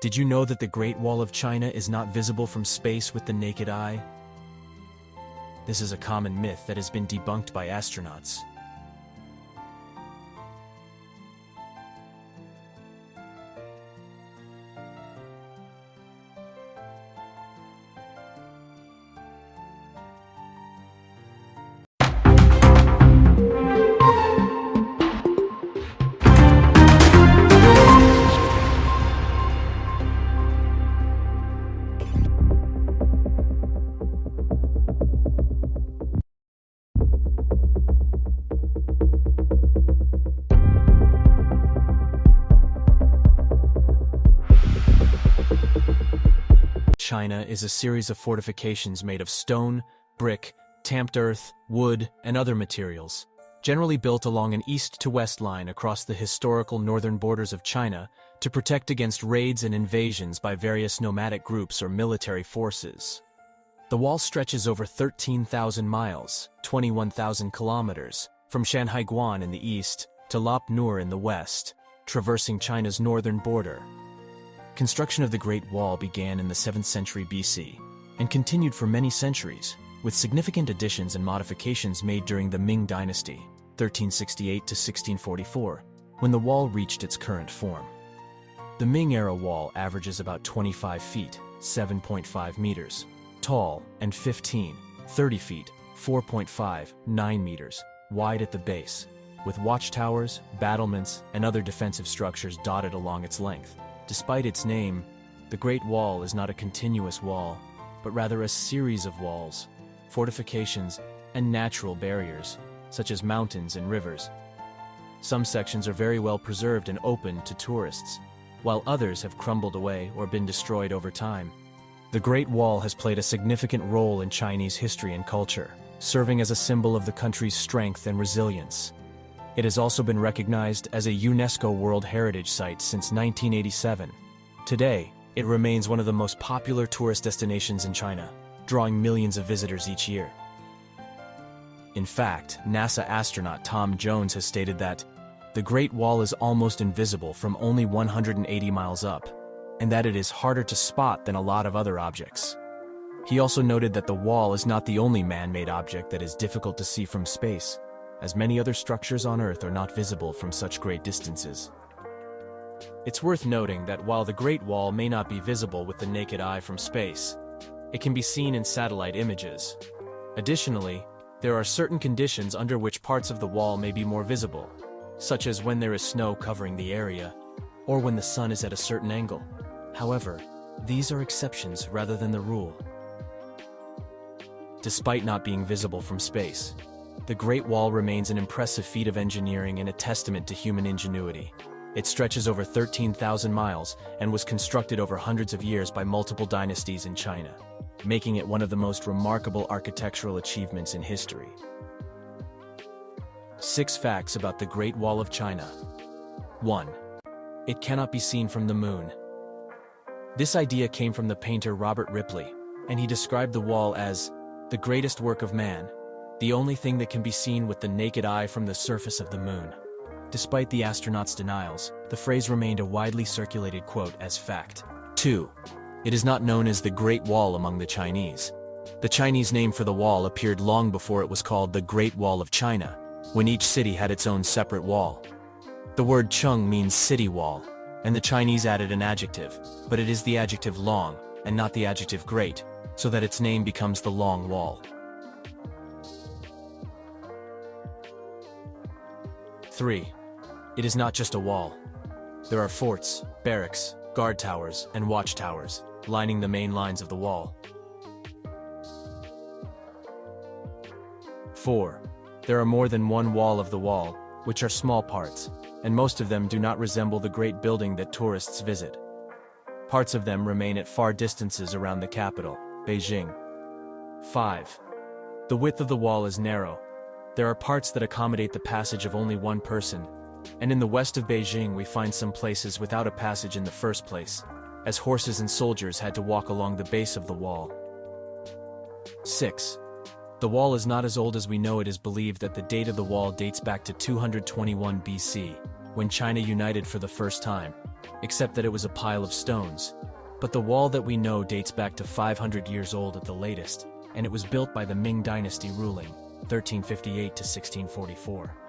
Did you know that the Great Wall of China is not visible from space with the naked eye? This is a common myth that has been debunked by astronauts. China is a series of fortifications made of stone, brick, tamped earth, wood, and other materials, generally built along an east-to-west line across the historical northern borders of China to protect against raids and invasions by various nomadic groups or military forces. The wall stretches over 13,000 miles, 21,000 kilometers, from Shanhaiguan in the east to Lop Nur in the west, traversing China's northern border. Construction of the Great Wall began in the 7th century BC and continued for many centuries, with significant additions and modifications made during the Ming Dynasty, 1368 to 1644, when the wall reached its current form. The Ming-era wall averages about 25 feet, 7.5 meters, tall, and 30 feet, 4.5, 9 meters, wide at the base, with watchtowers, battlements, and other defensive structures dotted along its length. Despite its name, the Great Wall is not a continuous wall, but rather a series of walls, fortifications, and natural barriers, such as mountains and rivers. Some sections are very well preserved and open to tourists, while others have crumbled away or been destroyed over time. The Great Wall has played a significant role in Chinese history and culture, serving as a symbol of the country's strength and resilience. It has also been recognized as a UNESCO World Heritage Site since 1987. Today, it remains one of the most popular tourist destinations in China, drawing millions of visitors each year. In fact, NASA astronaut Tom Jones has stated that the Great Wall is almost invisible from only 180 miles up, and that it is harder to spot than a lot of other objects. He also noted that the wall is not the only man-made object that is difficult to see from space, as many other structures on Earth are not visible from such great distances. It's worth noting that while the Great Wall may not be visible with the naked eye from space, it can be seen in satellite images. Additionally, there are certain conditions under which parts of the wall may be more visible, such as when there is snow covering the area, or when the sun is at a certain angle. However, these are exceptions rather than the rule. Despite not being visible from space, the Great Wall remains an impressive feat of engineering and a testament to human ingenuity. It stretches over 13,000 miles and was constructed over hundreds of years by multiple dynasties in China, making it one of the most remarkable architectural achievements in history. 6 facts about the Great Wall of China. 1. It cannot be seen from the moon. This idea came from the painter Robert Ripley, and he described the wall as the greatest work of man, the only thing that can be seen with the naked eye from the surface of the moon. Despite the astronauts' denials, the phrase remained a widely circulated quote as fact. 2. It is not known as the Great Wall among the Chinese. The Chinese name for the wall appeared long before it was called the Great Wall of China, when each city had its own separate wall. The word Cheng means city wall, and the Chinese added an adjective, but it is the adjective long, and not the adjective great, so that its name becomes the Long Wall. 3. It is not just a wall. There are forts, barracks, guard towers, and watchtowers, lining the main lines of the wall. 4. There are more than one wall of the wall, which are small parts, and most of them do not resemble the great building that tourists visit. Parts of them remain at far distances around the capital, Beijing. 5. The width of the wall is narrow. There are parts that accommodate the passage of only one person, and in the west of Beijing we find some places without a passage in the first place, as horses and soldiers had to walk along the base of the wall. 6. The wall is not as old as we know. It is believed that the date of the wall dates back to 221 BC, when China united for the first time, except that it was a pile of stones. But the wall that we know dates back to 500 years old at the latest, and it was built by the Ming Dynasty ruling, 1358 to 1644.